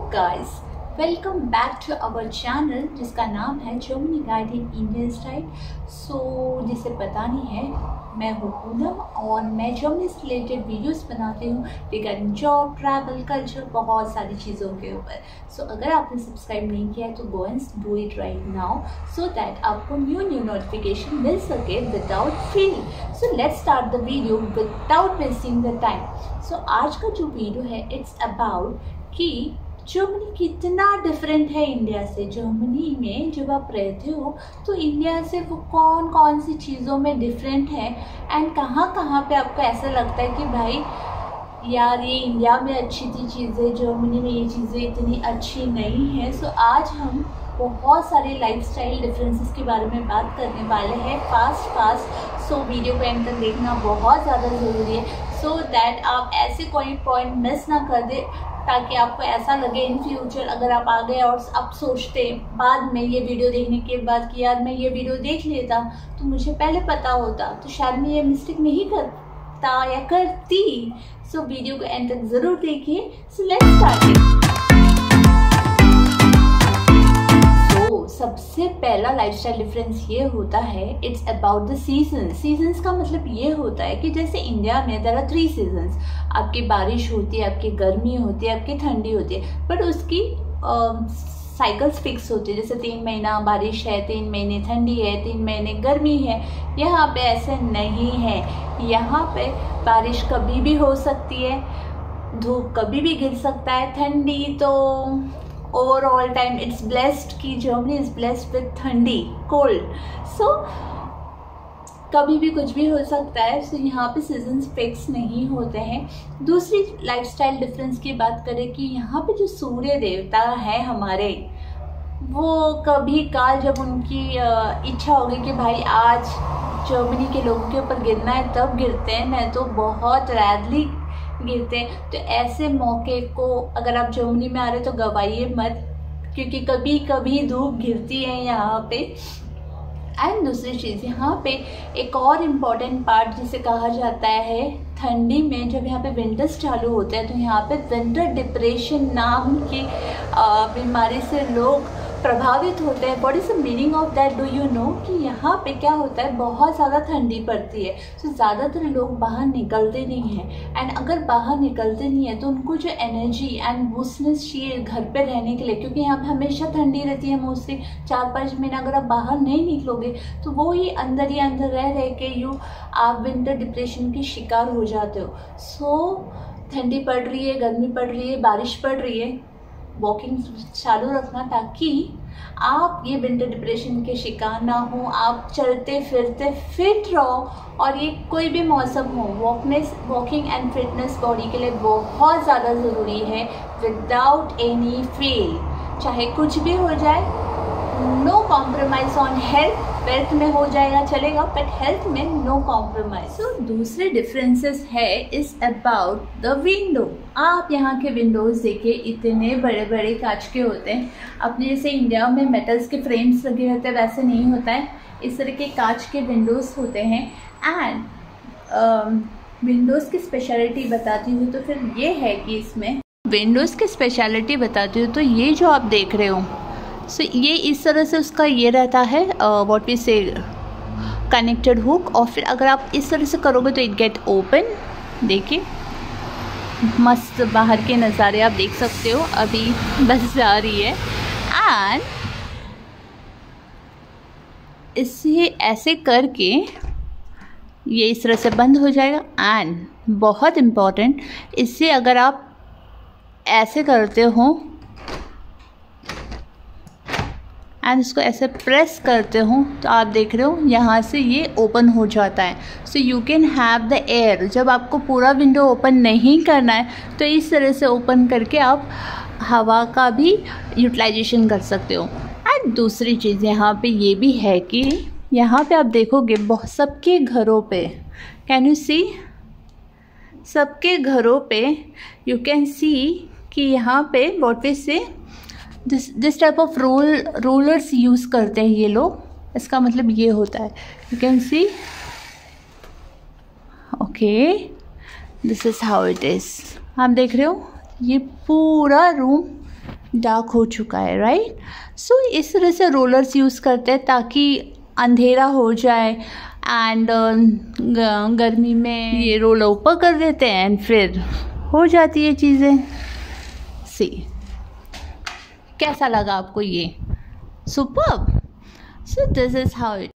Guys, welcome back to our channel जिसका नाम है Germany guide in Indian style. जिसे पता नहीं है, मैं हूँ पूनम और मैं जर्मनी से रिलेटेड वीडियोस बनाती हूँ रिगार्डिंग जॉब, ट्रैवल, कल्चर, बहुत सारी चीज़ों के ऊपर। अगर आपने सब्सक्राइब नहीं किया है तो go and do it right now so that आपको न्यू नोटिफिकेशन मिल सके without failing. So let's start the video without wasting the time. आज का जो वीडियो है इट्स अबाउट कि जर्मनी कितना डिफरेंट है इंडिया से। जर्मनी में जब आप रहते हो तो इंडिया से वो कौन कौन सी चीज़ों में डिफरेंट है एंड कहाँ कहाँ पे आपको ऐसा लगता है कि भाई यार ये इंडिया में अच्छी थी चीज़ें, जर्मनी में ये चीज़ें इतनी अच्छी नहीं है। आज हम बहुत सारे लाइफस्टाइल डिफरेंसेस के बारे में बात करने वाले हैं फास्ट। वीडियो को एंड तक देखना बहुत ज़्यादा ज़रूरी है दैट आप ऐसे कोई पॉइंट मिस ना कर दे, ताकि आपको ऐसा लगे इन फ्यूचर अगर आप आ गए और आप सोचते बाद में ये वीडियो देखने के बाद कि यार मैं ये वीडियो देख लेता तो मुझे पहले पता होता तो शायद मैं ये मिस्टेक नहीं करता या करती। वीडियो को एंड तक ज़रूर देखिए। Let's start. सबसे पहला लाइफस्टाइल डिफरेंस ये होता है इट्स अबाउट द सीजन्स का मतलब ये होता है कि जैसे इंडिया में देयर आर 3 सीजन्स। आपकी बारिश होती है, आपकी गर्मी होती है, आपकी ठंडी होती है, बट उसकी साइकिल्स फिक्स होती है। जैसे 3 महीना बारिश है, 3 महीने ठंडी है, 3 महीने गर्मी है। यहाँ पे ऐसे नहीं है। यहाँ पे बारिश कभी भी हो सकती है, धूप कभी भी गिर सकता है। ठंडी तो ओवरऑल टाइम इट्स ब्लेस्ड कि जर्मनी इज ब्लेस्ड विद ठंडी, कोल्ड। कभी भी कुछ भी हो सकता है। यहाँ पे सीजन्स फिक्स नहीं होते हैं। दूसरी लाइफस्टाइल डिफरेंस की बात करें कि यहाँ पे जो सूर्य देवता है हमारे, वो कभी काल जब उनकी इच्छा होगी कि भाई आज जर्मनी के लोगों के ऊपर गिरना है तब गिरते हैं, नहीं तो बहुत रैरली गिरते हैं। तो ऐसे मौके को अगर आप जर्मनी में आ रहे हो तो गवाइए मत, क्योंकि कभी कभी धूप गिरती है यहाँ पे। एंड दूसरी चीज़, यहाँ पे एक और इम्पॉर्टेंट पार्ट जिसे कहा जाता है ठंडी में जब यहाँ पे विंटर्स चालू होते हैं तो यहाँ पे विंटर डिप्रेशन नाम की बीमारी से लोग प्रभावित होते हैं। What is the meaning of that, do you know? कि यहाँ पे क्या होता है, बहुत ज़्यादा ठंडी पड़ती है ज़्यादातर लोग बाहर निकलते नहीं हैं। एंड अगर बाहर निकलते नहीं है तो उनको जो एनर्जी एंड बूस्टनेस चाहिए घर पे रहने के लिए, क्योंकि यहाँ पे हमेशा ठंडी रहती है मोस्टली 4-5 महीने। अगर आप बाहर नहीं निकलोगे तो वो ही अंदर रह के आप विंटर डिप्रेशन की शिकार हो जाते हो। ठंडी पड़ रही है, गर्मी पड़ रही है, बारिश पड़ रही है, वॉकिंग चालू रखना ताकि आप ये विंटर डिप्रेशन के शिकार ना हो। आप चलते फिरते फिट रहो। और ये कोई भी मौसम हो, वॉकिंग एंड फिटनेस बॉडी के लिए बहुत ज़्यादा ज़रूरी है विदाउट एनी फेल। चाहे कुछ भी हो जाए, no compromise on health. Wealth में हो जाएगा चलेगा, बट हेल्थ में नो कॉम्प्रोमाइज। दूसरे डिफरेंसेस है इज अबाउट द विंडो। आप यहाँ के विंडोज़ देखिए, इतने बड़े बड़े कांच के होते हैं। अपने जैसे इंडिया में मेटल्स के फ्रेम्स लगे रहते हैं वैसे नहीं होता है, इस तरह के कांच के विंडोज़ होते हैं। एंड विंडोज़ की स्पेशलिटी बताती हूँ तो फिर ये है कि इसमें विंडोज़ की स्पेशलिटी बताती हूँ तो ये जो आप देख रहे हो, ये इस तरह से उसका ये रहता है व्हाट वी से कनेक्टेड हुक। और फिर अगर आप इस तरह से करोगे तो इट गेट ओपन। देखिए मस्त बाहर के नज़ारे आप देख सकते हो। अभी बस जा रही है एंड इसे ऐसे करके ये इस तरह से बंद हो जाएगा। एंड बहुत इम्पॉर्टेंट, इससे अगर आप ऐसे करते हो एंड इसको ऐसे प्रेस करते हो तो आप देख रहे हो यहाँ से ये ओपन हो जाता है। You can have the air. जब आपको पूरा विंडो ओपन नहीं करना है तो इस तरह से ओपन करके आप हवा का भी यूटिलाइजेशन कर सकते हो। एंड दूसरी चीज़ यहाँ पे ये भी है कि यहाँ पे आप देखोगे बहुत सबके घरों पे, कैन यू सी, सबके घरों पे यू कैन सी कि यहाँ पे व्हाट वी से this type of rollers use करते हैं ये लोग। इसका मतलब ये होता है, you can see, okay, this is how it is. आप देख रहे हो ये पूरा रूम डार्क हो चुका है, राइट। सो इस तरह से रोलर्स यूज़ करते हैं ताकि अंधेरा हो जाए एंड गर्मी में ये रोलर ऊपर कर देते हैं एंड फिर हो जाती है चीज़ें। सी कैसा लगा आपको ये? Superb. So this is how it.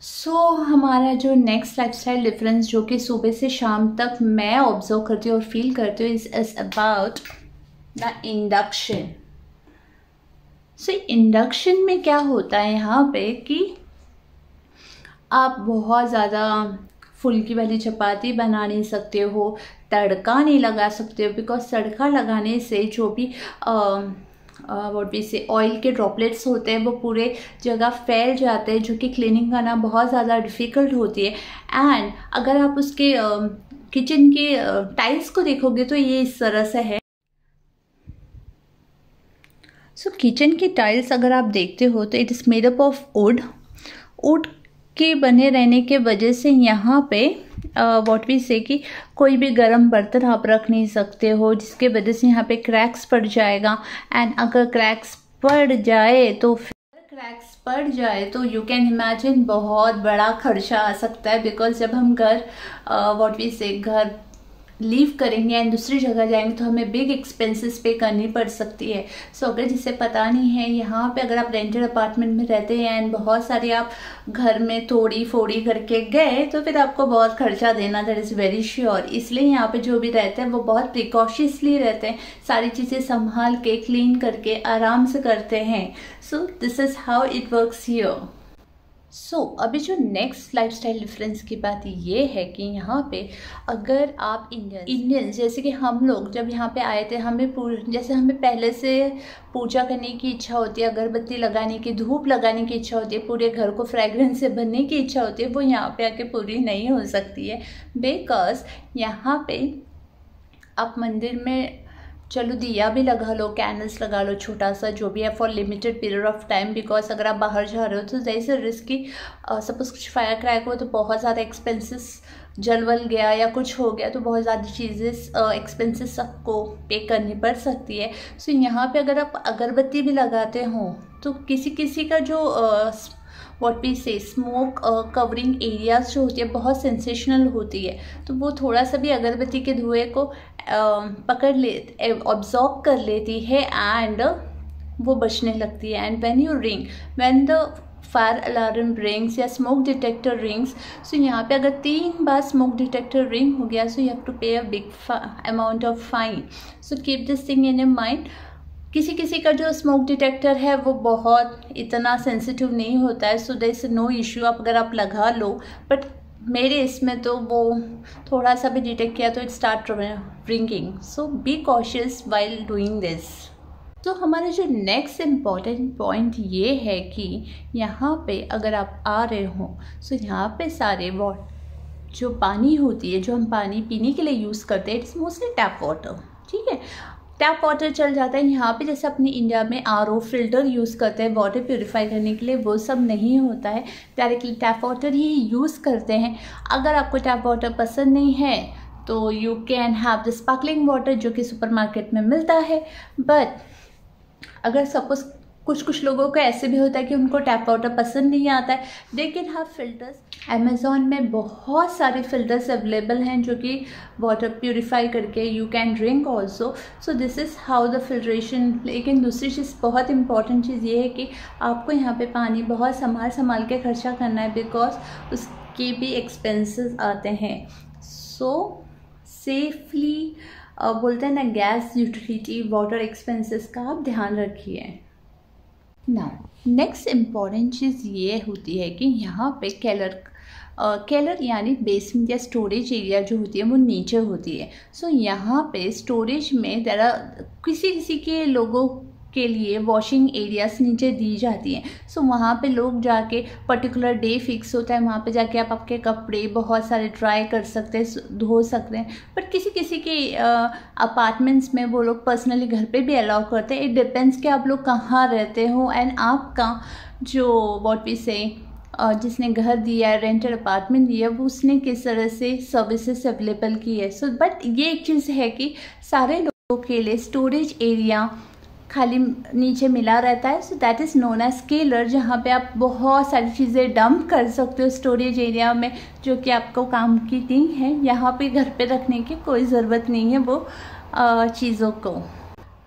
So हमारा जो नेक्स्ट लाइफस्टाइल डिफरेंस जो कि सुबह से शाम तक मैं ऑब्जर्व करती हूँ और फील करती हूँ is about the induction. So induction में क्या होता है यहाँ पे कि आप बहुत ज़्यादा फुल्की वाली चपाती बना नहीं सकते हो, तड़का नहीं लगा सकते हो, बिकॉज तड़का लगाने से जो भी व्हाट वी से ऑयल के ड्रॉपलेट्स होते हैं वो पूरे जगह फैल जाते हैं, जो कि क्लीनिंग करना बहुत ज़्यादा डिफ़िकल्ट होती है। एंड अगर आप उसके किचन के टाइल्स को देखोगे तो ये इस तरह से है। सो किचन की टाइल्स अगर आप देखते हो तो it is made up of would के बने रहने के वजह से यहाँ पे व्हाट वी से कि कोई भी गर्म बर्तन आप रख नहीं सकते हो, जिसके वजह से यहाँ पे क्रैक्स पड़ जाएगा। एंड अगर क्रैक्स पड़ जाए तो यू कैन इमेजिन बहुत बड़ा खर्चा आ सकता है, बिकॉज जब हम घर व्हाट वी से घर लीव करेंगे एंड दूसरी जगह जाएंगे तो हमें बिग एक्सपेंसेस पे करनी पड़ सकती है। सो अगर जिसे पता नहीं है, यहाँ पे अगर आप रेंटेड अपार्टमेंट में रहते हैं एंड बहुत सारे आप घर में तोड़ी फोड़ी करके गए तो फिर आपको बहुत खर्चा देना, दैट इज़ वेरी श्योर। इसलिए यहाँ पे जो भी रहते हैं वो बहुत प्रिकॉशसली रहते हैं, सारी चीज़ें संभाल के क्लीन करके आराम से करते हैं। So this is how it works here. So अभी जो नेक्स्ट लाइफस्टाइल डिफरेंस की बात ये है कि यहाँ पे अगर आप इंडियंस जैसे कि हम लोग जब यहाँ पे आए थे, जैसे हमें पहले से पूजा करने की इच्छा होती है, अगरबत्ती लगाने की, धूप लगाने की इच्छा होती है, पूरे घर को फ्रेग्रेंस से भरने की इच्छा होती है, वो यहाँ पे आके पूरी नहीं हो सकती है। बिकॉज यहाँ पे आप मंदिर में चलो दिया भी लगा लो, कैंडल्स लगा लो, छोटा सा जो भी है, for limited period of time. Because अगर आप बाहर जा रहे हो तो जैसे रिस्की, सपोज कुछ फायर क्रैक हो तो बहुत ज़्यादा एक्सपेंसेस, जल वल गया या कुछ हो गया तो बहुत ज़्यादा चीज़ें एक्सपेंसेस सबको पे करनी पड़ सकती है। सो यहाँ पे अगर आप अगरबत्ती भी लगाते हो तो किसी किसी का जो व्हाट वी से स्मोक कवरिंग एरियाज जो होती है बहुत सेंसेशनल होती है, तो वो थोड़ा सा भी अगरबत्ती के धुएं को पकड़ ले ऑब्जॉर्ब कर लेती है एंड वो बचने लगती है। And when the fire alarm rings या स्मोक डिटेक्टर रिंग्स, सो यहाँ पे अगर 3 बार स्मोक डिटेक्टर रिंग हो गया सो यू हैव टू पे a big amount of fine. So keep this thing in your mind. किसी किसी का जो स्मोक डिटेक्टर है वो बहुत इतना सेंसिटिव नहीं होता है, so there is no issue, अगर आप लगा लो। बट मेरे इसमें तो वो थोड़ा सा भी डिटेक्ट किया तो it start ringing. So be cautious while doing this. तो हमारा जो नेक्स्ट इम्पॉर्टेंट पॉइंट ये है कि यहाँ पे अगर आप आ रहे हो सो यहाँ पे सारे जो पानी होती है, जो हम पानी पीने के लिए यूज़ करते हैं, इट्स मोस्टली टैप वाटर। ठीक है, टैप वाटर चल जाता है। यहाँ पे जैसे अपने इंडिया में RO फिल्टर यूज़ करते हैं वाटर प्योरीफाई करने के लिए, वो सब नहीं होता है, डायरेक्टली टैप वाटर ही यूज़ करते हैं। अगर आपको टैप वाटर पसंद नहीं है तो you can have the sparkling water जो कि सुपरमार्केट में मिलता है। बट अगर सपोज कुछ लोगों को ऐसे भी होता है कि उनको टैप वाटर पसंद नहीं आता है, they can have filters. Amazon में बहुत सारे फिल्टर्स अवेलेबल हैं जो कि वाटर प्यूरिफाई करके you can drink also. So this is how the filtration. लेकिन दूसरी चीज़, बहुत इंपॉर्टेंट चीज़ ये है कि आपको यहाँ पे पानी बहुत संभाल के खर्चा करना है, बिकॉज उसके भी एक्सपेंसेस आते हैं। सो सेफली बोलते हैं ना, गैस, यूटिलिटी, वाटर एक्सपेंसेस का आप ध्यान रखिए। नाउ नेक्स्ट इम्पॉर्टेंट चीज़ ये होती है कि यहाँ पे केलर यानी बेसमेंट या स्टोरेज एरिया जो होती है वो नीचे होती है। सो यहाँ पे स्टोरेज में किसी के लोगों के लिए वॉशिंग एरियाज नीचे दी जाती हैं। सो वहाँ पे लोग जाके पर्टिकुलर डे फिक्स होता है, वहाँ पे जाके आप आपके कपड़े बहुत सारे ड्राई कर सकते हैं, धो सकते हैं। बट किसी के अपार्टमेंट्स में वो लोग पर्सनली घर पे भी अलाउ करते हैं। इट डिपेंड्स कि आप लोग कहाँ रहते हो एंड आपका जो व्हाट वी से जिसने घर दिया है, रेंटेड अपार्टमेंट दिया, वो उसने किस तरह से सर्विसेज अवेलेबल की है। सो बट ये एक चीज़ है कि सारे लोगों के लिए स्टोरेज एरिया खाली नीचे मिला रहता है। So that is known as scalar, जहाँ पे आप बहुत सारी चीज़ें डंप कर सकते हो स्टोरेज एरिया में जो कि आपको काम की नहीं है। यहाँ पे घर पे रखने की कोई ज़रूरत नहीं है वो चीज़ों को।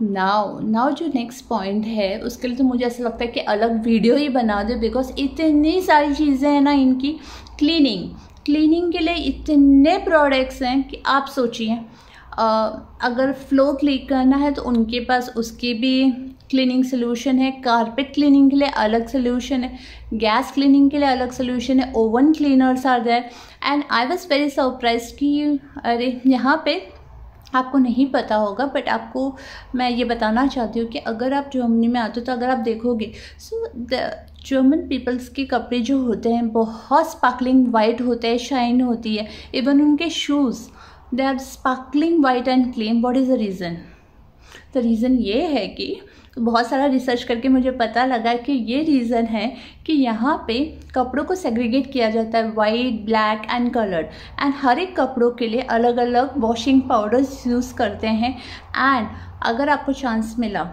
नाउ जो नेक्स्ट पॉइंट है उसके लिए तो मुझे ऐसा लगता है कि अलग वीडियो ही बना दो, बिकॉज इतनी सारी चीज़ें हैं ना इनकी। क्लीनिंग के लिए इतने प्रोडक्ट्स हैं कि आप सोचिए, अगर फ्लोर क्लीन करना है तो उनके पास उसकी भी क्लीनिंग सोल्यूशन है, कारपेट क्लीनिंग के लिए अलग सोल्यूशन है, गैस क्लीनिंग के लिए अलग सोल्यूशन है, oven cleaners are there. And I was very surprised कि अरे यहाँ पे आपको नहीं पता होगा, बट आपको मैं ये बताना चाहती हूँ कि अगर आप जर्मनी में आते हो तो अगर आप देखोगे, सो द जर्मन पीपल्स के कपड़े जो होते हैं बहुत स्पार्कलिंग वाइट होते हैं, शाइन होती है। इवन उनके shoes they are sparkling white and clean. What is the reason? The reason ये है कि बहुत सारा रिसर्च करके मुझे पता लगा कि ये रीज़न है कि यहाँ पे कपड़ों को सेग्रीगेट किया जाता है, white, black and coloured. And हर एक कपड़ों के लिए अलग अलग वॉशिंग पाउडर्स यूज़ करते हैं। एंड अगर आपको चांस मिला,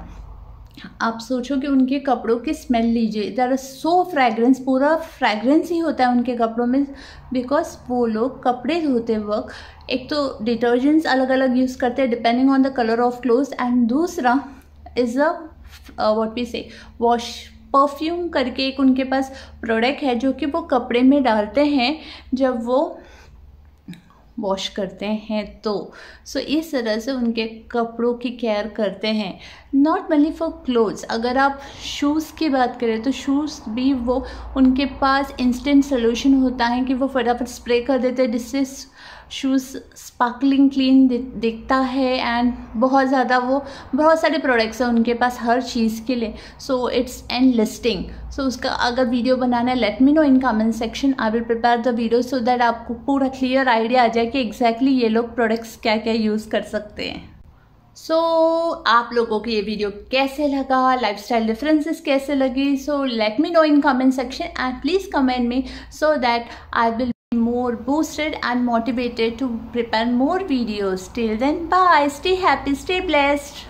आप सोचो कि उनके कपड़ों की स्मेल लीजिए, देयर इज सो फ्रेगरेंस, पूरा फ्रेगरेंस ही होता है उनके कपड़ों में। बिकॉज वो लोग कपड़े धोते वक्त एक तो डिटर्जेंट्स अलग अलग यूज़ करते हैं depending on the colour of clothes, and दूसरा इज़ अ व्हाट वी से वॉश परफ्यूम करके एक उनके पास प्रोडक्ट है जो कि वो कपड़े में डालते हैं जब वो वॉश करते हैं। तो सो इस तरह से उनके कपड़ों की केयर करते हैं। नॉट ओनली फॉर क्लोथ्स, अगर आप शूज़ की बात करें तो शूज़ भी वो उनके पास इंस्टेंट सोल्यूशन होता है कि वो फटाफट स्प्रे कर देते हैं जिससे शूज़ स्पार्कलिंग क्लीन दिखता है। एंड बहुत ज़्यादा वो बहुत सारे प्रोडक्ट्स हैं उनके पास हर चीज़ के लिए। So it's end listing. So उसका अगर वीडियो बनाना है, let me know in comment section, I will prepare the video so that आपको पूरा क्लियर आइडिया आ जाए कि एग्जैक्टली ये लोग प्रोडक्ट्स क्या क्या यूज़ कर सकते हैं। सो आप लोगों को ये वीडियो कैसे लगा, लाइफस्टाइल डिफरेंसेस कैसे लगी, so let me know in comment section and please comment me so that I will be more boosted and motivated to prepare more videos. Till then, bye, stay happy, stay blessed.